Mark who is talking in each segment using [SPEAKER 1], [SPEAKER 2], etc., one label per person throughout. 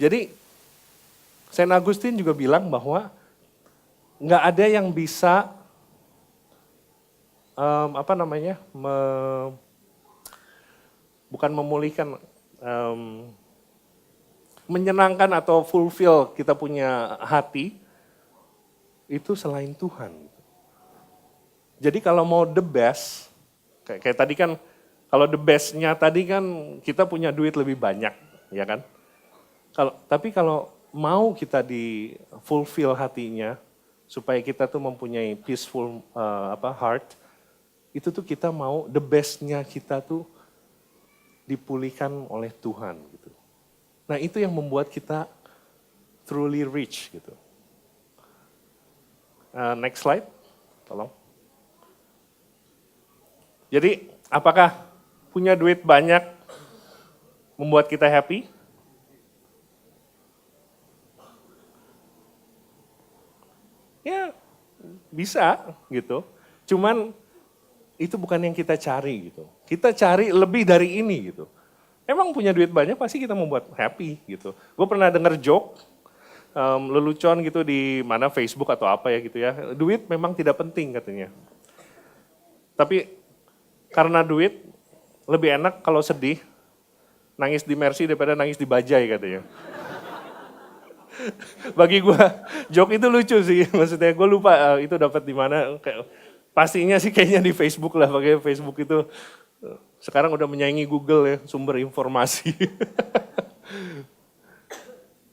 [SPEAKER 1] Jadi Saint Augustine juga bilang bahwa nggak ada yang bisa bukan memulihkan, menyenangkan atau fulfill kita punya hati itu selain Tuhan. Jadi kalau mau the best, kayak tadi kan, kalau the bestnya tadi kan kita punya duit lebih banyak, ya kan? Tapi kalau mau kita di fulfill hatinya, supaya kita tuh mempunyai peaceful heart, itu tuh kita mau the bestnya kita tuh dipulihkan oleh Tuhan gitu. Nah itu yang membuat kita truly rich gitu. Next slide, tolong. Jadi apakah punya duit banyak membuat kita happy? Ya bisa gitu. Cuman itu bukan yang kita cari gitu. Kita cari lebih dari ini gitu. Emang punya duit banyak pasti kita membuat happy gitu. Gue pernah denger joke, lelucon gitu di mana Facebook atau apa ya gitu ya. Duit memang tidak penting katanya. Tapi karena duit lebih enak kalau sedih, nangis di Mercy daripada nangis di Bajai katanya. Bagi gue joke itu lucu sih, maksudnya gue lupa itu dapat di mana. Pastinya sih kayaknya di Facebook lah, pakai Facebook itu sekarang udah menyaingi Google ya, sumber informasi.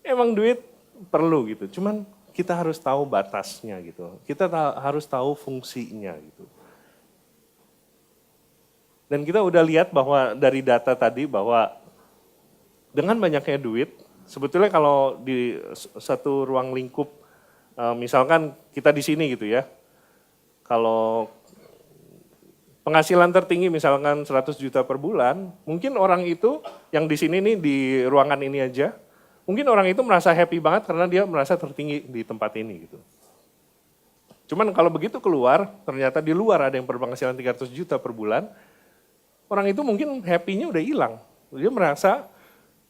[SPEAKER 1] Emang duit perlu gitu, cuman kita harus tahu batasnya gitu. Kita harus tahu fungsinya gitu. Dan kita udah lihat bahwa dari data tadi bahwa dengan banyaknya duit, sebetulnya kalau di satu ruang lingkup, misalkan kita di sini gitu ya, kalau penghasilan tertinggi misalkan 100 juta per bulan, mungkin orang itu yang di sini nih di ruangan ini aja, mungkin orang itu merasa happy banget karena dia merasa tertinggi di tempat ini gitu. Cuman kalau begitu keluar, ternyata di luar ada yang berpenghasilan 300 juta per bulan, orang itu mungkin happy-nya udah hilang. Dia merasa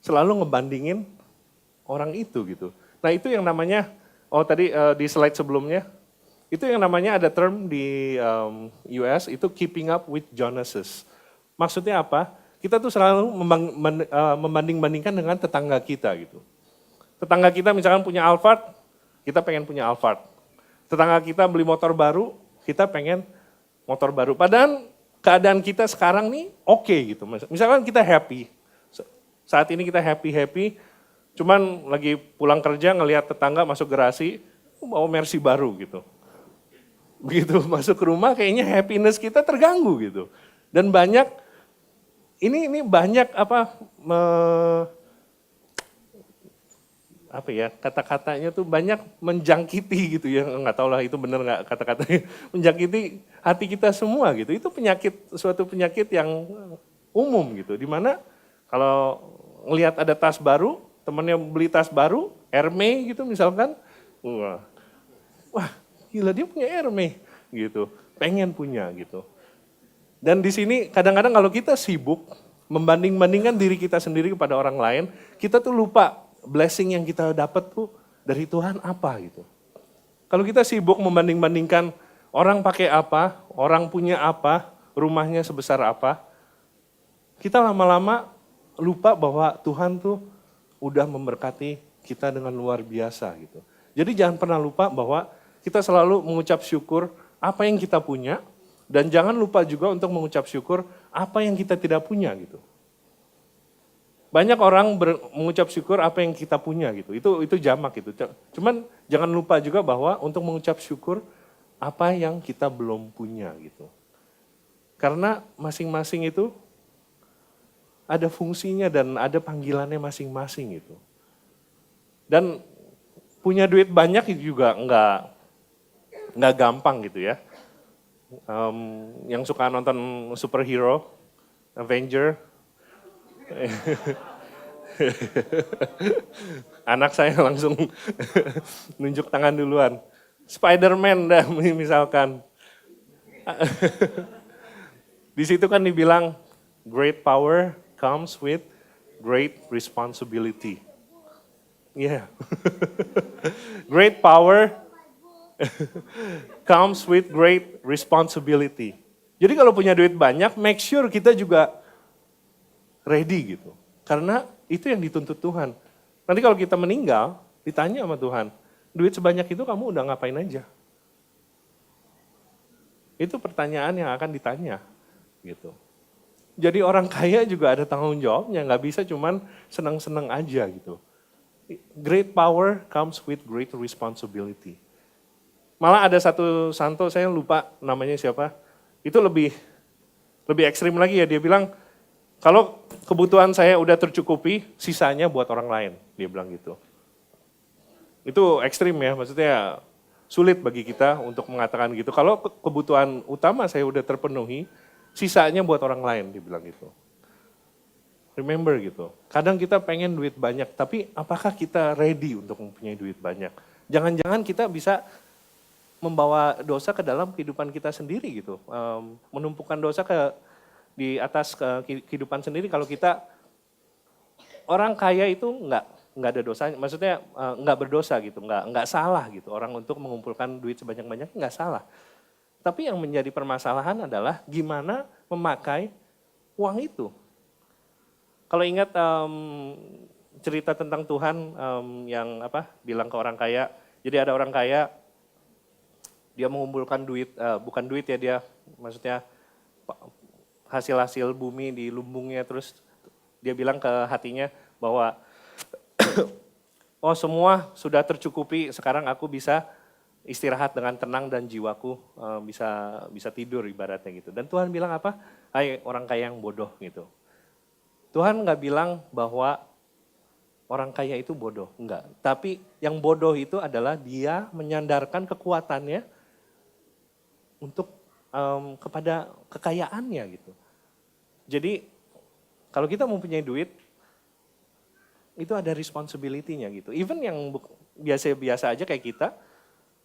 [SPEAKER 1] selalu ngebandingin orang itu gitu. Nah itu yang namanya, tadi di slide sebelumnya, itu yang namanya ada term di US, itu keeping up with Jonases. Maksudnya apa? Kita tuh selalu membanding-bandingkan dengan tetangga kita gitu. Tetangga kita misalkan punya Alphard, kita pengen punya Alphard. Tetangga kita beli motor baru, kita pengen motor baru. Padahal keadaan kita sekarang nih oke gitu. Misalkan kita happy, saat ini kita happy, cuman lagi pulang kerja ngelihat tetangga masuk garasi, bawa Mercy baru gitu. Begitu masuk ke rumah kayaknya happiness kita terganggu gitu. Dan banyak, ini banyak kata-katanya tuh banyak menjangkiti gitu ya, nggak tahu lah itu benar nggak kata-katanya, menjangkiti hati kita semua gitu. Itu suatu penyakit yang umum gitu, dimana kalau ngelihat ada tas baru, temennya beli tas baru, Hermes gitu misalkan, wah gila dia punya Hermes gitu, pengen punya gitu. Dan di sini kadang-kadang kalau kita sibuk membanding-bandingkan diri kita sendiri kepada orang lain, kita tuh lupa blessing yang kita dapat tuh dari Tuhan apa gitu. Kalau kita sibuk membanding-bandingkan orang pakai apa, orang punya apa, rumahnya sebesar apa, kita lama-lama lupa bahwa Tuhan tuh udah memberkati kita dengan luar biasa gitu. Jadi jangan pernah lupa bahwa kita selalu mengucap syukur apa yang kita punya, dan jangan lupa juga untuk mengucap syukur apa yang kita tidak punya gitu. Banyak orang mengucap syukur apa yang kita punya gitu, itu jamak gitu. Cuman jangan lupa juga bahwa untuk mengucap syukur apa yang kita belum punya gitu. Karena masing-masing itu ada fungsinya dan ada panggilannya masing-masing gitu. Dan punya duit banyak itu juga nggak gampang gitu ya. Yang suka nonton superhero, Avenger, anak saya langsung nunjuk tangan duluan. Spider-Man dah misalkan. Di situ kan dibilang great power comes with great responsibility. Yeah. Great power comes with great responsibility. Jadi kalau punya duit banyak, make sure kita juga ready gitu. Karena itu yang dituntut Tuhan. Nanti kalau kita meninggal, ditanya sama Tuhan, duit sebanyak itu kamu udah ngapain aja? Itu pertanyaan yang akan ditanya gitu. Jadi orang kaya juga ada tanggung jawabnya, nggak bisa cuman senang-senang aja gitu. Great power comes with great responsibility. Malah ada satu santo, saya lupa namanya siapa, itu lebih ekstrim lagi ya, dia bilang, kalau kebutuhan saya udah tercukupi, sisanya buat orang lain, dia bilang gitu. Itu ekstrim ya, maksudnya sulit bagi kita untuk mengatakan gitu. Kalau kebutuhan utama saya udah terpenuhi, sisanya buat orang lain, dia bilang gitu. Remember gitu, kadang kita pengen duit banyak, tapi apakah kita ready untuk mempunyai duit banyak? Jangan-jangan kita bisa membawa dosa ke dalam kehidupan kita sendiri gitu, menumpukan dosa di atas kehidupan sendiri. Kalau kita orang kaya itu nggak ada dosanya, maksudnya nggak berdosa gitu, nggak salah gitu. Orang untuk mengumpulkan duit sebanyak-banyaknya nggak salah. Tapi yang menjadi permasalahan adalah gimana memakai uang itu. Kalau ingat cerita tentang Tuhan yang bilang ke orang kaya, jadi ada orang kaya, dia mengumpulkan duit, bukan duit ya, dia maksudnya hasil-hasil bumi di lumbungnya, terus dia bilang ke hatinya bahwa oh semua sudah tercukupi, sekarang aku bisa istirahat dengan tenang dan jiwaku bisa tidur ibaratnya gitu. Dan Tuhan bilang apa? Hai orang kaya yang bodoh gitu. Tuhan nggak bilang bahwa orang kaya itu bodoh, enggak. Tapi yang bodoh itu adalah dia menyandarkan kekuatannya untuk kepada kekayaannya gitu. Jadi kalau kita mempunyai duit, itu ada responsibility-nya gitu. Even yang biasa-biasa aja kayak kita,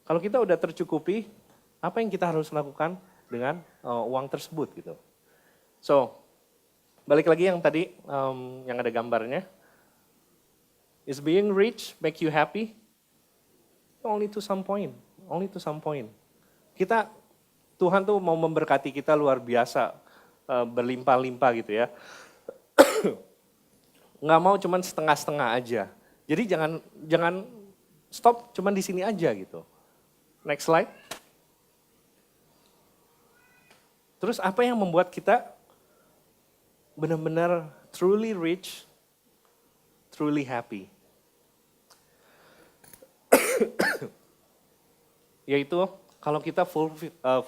[SPEAKER 1] kalau kita udah tercukupi, apa yang kita harus lakukan dengan uang tersebut gitu. So, balik lagi yang tadi, yang ada gambarnya. Is being rich make you happy? Only to some point. Only to some point. Tuhan tuh mau memberkati kita luar biasa, berlimpah-limpah gitu ya. Nggak mau cuman setengah-setengah aja. Jadi jangan stop cuman di sini aja gitu. Next slide. Terus apa yang membuat kita benar-benar truly rich, truly happy? Yaitu kalau kita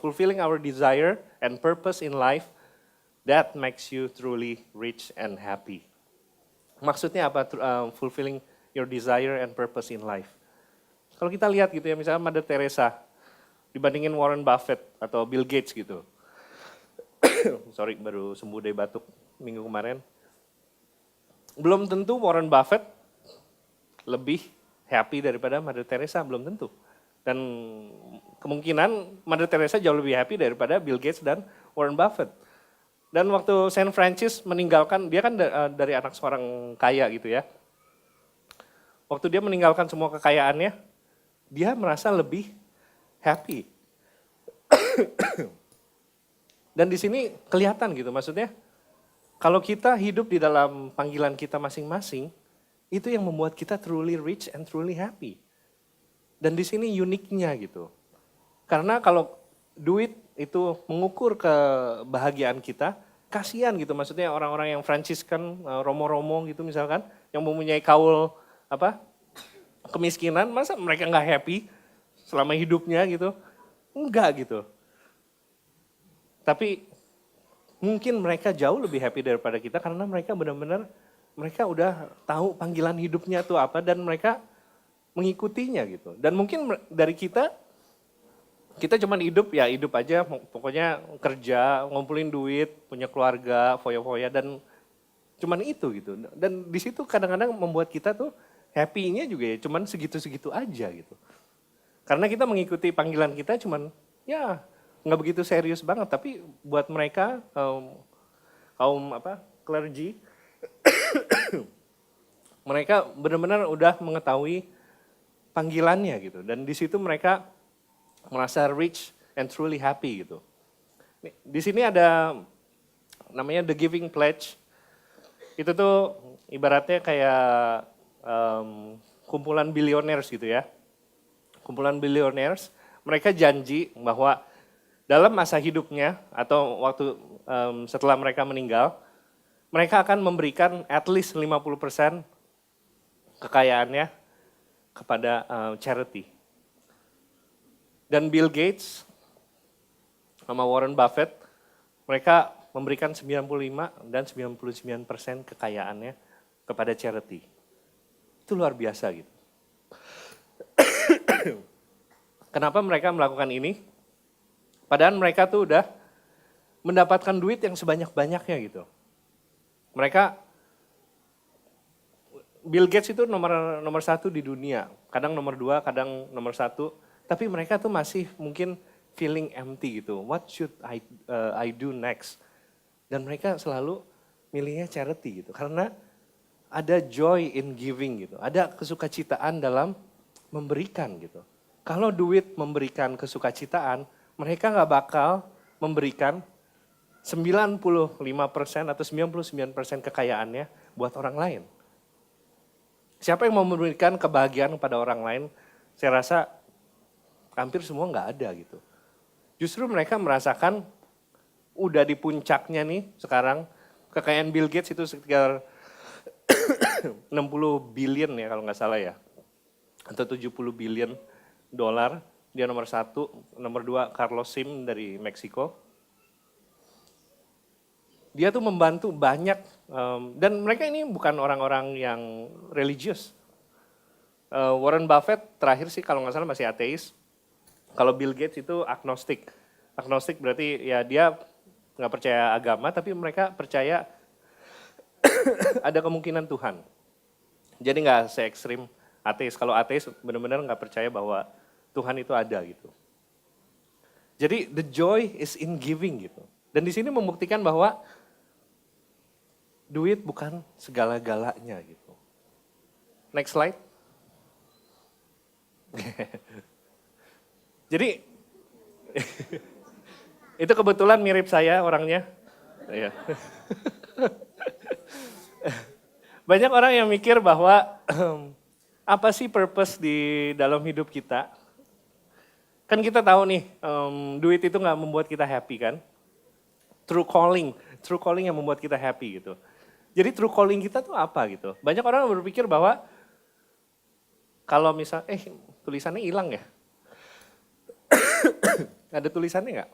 [SPEAKER 1] fulfilling our desire and purpose in life, that makes you truly rich and happy. Maksudnya apa? Fulfilling your desire and purpose in life. Kalau kita lihat gitu ya, misalnya Mother Teresa dibandingin Warren Buffett atau Bill Gates gitu. Sorry, baru sembuh dari batuk minggu kemarin. Belum tentu Warren Buffett lebih happy daripada Mother Teresa, belum tentu. Dan kemungkinan Mother Teresa jauh lebih happy daripada Bill Gates dan Warren Buffett. Dan waktu Saint Francis meninggalkan, dia kan dari anak seorang kaya gitu ya. Waktu dia meninggalkan semua kekayaannya, dia merasa lebih happy. Dan di sini kelihatan gitu, maksudnya kalau kita hidup di dalam panggilan kita masing-masing, itu yang membuat kita truly rich and truly happy. Dan di sini uniknya gitu. Karena kalau duit itu mengukur kebahagiaan kita, kasihan gitu. Maksudnya orang-orang yang Franciscan, romo-romo gitu misalkan, yang mempunyai kaul kemiskinan, masa mereka nggak happy selama hidupnya gitu? Enggak gitu. Tapi mungkin mereka jauh lebih happy daripada kita karena mereka benar-benar mereka udah tahu panggilan hidupnya itu apa dan mereka mengikutinya gitu. Dan mungkin dari kita cuma hidup aja, pokoknya kerja, ngumpulin duit, punya keluarga, foya-foya dan cuman itu gitu. Dan di situ kadang-kadang membuat kita tuh happy-nya juga ya cuman segitu-segitu aja gitu. Karena kita mengikuti panggilan kita cuman ya nggak begitu serius banget, tapi buat mereka kaum clergy Mereka benar-benar udah mengetahui panggilannya gitu. Dan di situ mereka merasa rich and truly happy gitu. Di sini ada namanya The Giving Pledge. Itu tuh ibaratnya kayak kumpulan billionaires gitu ya. Kumpulan billionaires, mereka janji bahwa dalam masa hidupnya atau waktu setelah mereka meninggal, mereka akan memberikan at least 50% kekayaannya kepada charity. Dan Bill Gates sama Warren Buffett, mereka memberikan 95 dan 99% kekayaannya kepada charity. Itu luar biasa gitu. Kenapa mereka melakukan ini? Padahal mereka tuh udah mendapatkan duit yang sebanyak-banyaknya gitu. Mereka, Bill Gates itu nomor satu di dunia, kadang nomor 2, kadang nomor 1, tapi mereka tuh masih mungkin feeling empty gitu. What should I do next? Dan mereka selalu milihnya charity gitu, karena ada joy in giving gitu, ada kesukacitaan dalam memberikan gitu. Kalau duit memberikan kesukacitaan, mereka nggak bakal memberikan 95% atau 99% kekayaannya buat orang lain. Siapa yang mau memberikan kebahagiaan kepada orang lain, saya rasa hampir semua nggak ada gitu. Justru mereka merasakan udah di puncaknya nih sekarang, kekayaan Bill Gates itu sekitar 60 billion ya kalau nggak salah ya, atau 70 billion dolar. Dia nomor 1, nomor 2 Carlos Slim dari Meksiko. Dia tuh membantu banyak, dan mereka ini bukan orang-orang yang religius. Warren Buffett terakhir sih kalau nggak salah masih ateis. Kalau Bill Gates itu agnostik. Agnostik berarti ya dia nggak percaya agama, tapi mereka percaya ada kemungkinan Tuhan. Jadi nggak se-ekstrim ateis. Kalau ateis benar-benar nggak percaya bahwa Tuhan itu ada gitu. Jadi the joy is in giving gitu. Dan di sini membuktikan bahwa duit bukan segala-galanya gitu. Next slide. Jadi itu kebetulan mirip saya orangnya. Iya. Banyak orang yang mikir bahwa apa sih purpose di dalam hidup kita? Kan kita tahu nih, duit itu nggak membuat kita happy kan? True calling yang membuat kita happy gitu. Jadi true calling kita tuh apa gitu? Banyak orang berpikir bahwa kalau misal, tulisannya hilang ya? Ada tulisannya nggak?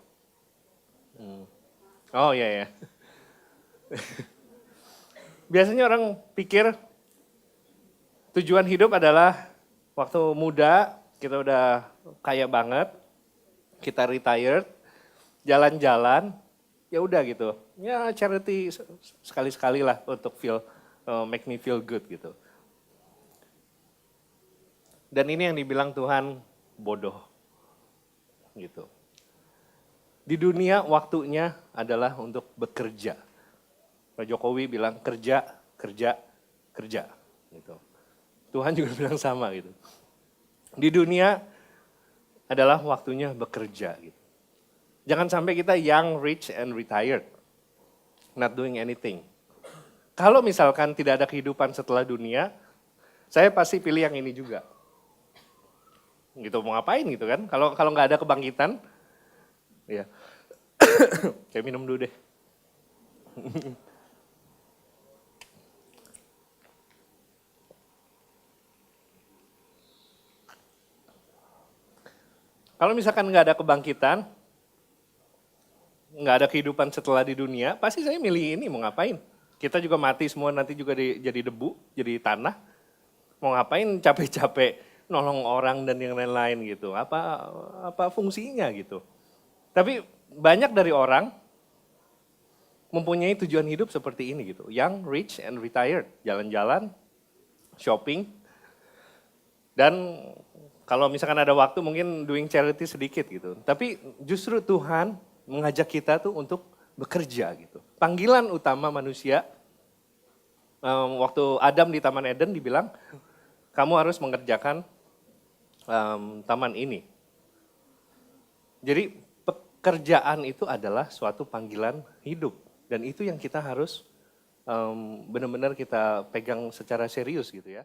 [SPEAKER 1] Oh iya ya. Biasanya orang pikir tujuan hidup adalah waktu muda kita udah kaya banget, kita retired, jalan-jalan, ya udah gitu. Ya charity sekali-sekali lah untuk make me feel good gitu. Dan ini yang dibilang Tuhan bodoh gitu. Di dunia waktunya adalah untuk bekerja. Pak Jokowi bilang kerja, kerja, kerja gitu. Tuhan juga bilang sama gitu. Di dunia adalah waktunya bekerja gitu. Jangan sampai kita young, rich, and retired. Not doing anything. Kalau misalkan tidak ada kehidupan setelah dunia, saya pasti pilih yang ini juga. Gitu, mau ngapain gitu kan? Kalau nggak ada kebangkitan, ya. Saya minum dulu deh. Kalau misalkan nggak ada kebangkitan, nggak ada kehidupan setelah di dunia, pasti saya milih ini, mau ngapain? Kita juga mati semua, nanti juga jadi debu, jadi tanah. Mau ngapain capek-capek nolong orang dan yang lain-lain gitu. Apa fungsinya gitu. Tapi banyak dari orang mempunyai tujuan hidup seperti ini gitu. Young, rich, and retired. Jalan-jalan, shopping, dan kalau misalkan ada waktu mungkin doing charity sedikit gitu. Tapi justru Tuhan mengajak kita tuh untuk bekerja gitu. Panggilan utama manusia Waktu Adam di Taman Eden dibilang, kamu harus mengerjakan taman ini. Jadi pekerjaan itu adalah suatu panggilan hidup. Dan itu yang kita harus benar-benar kita pegang secara serius gitu ya.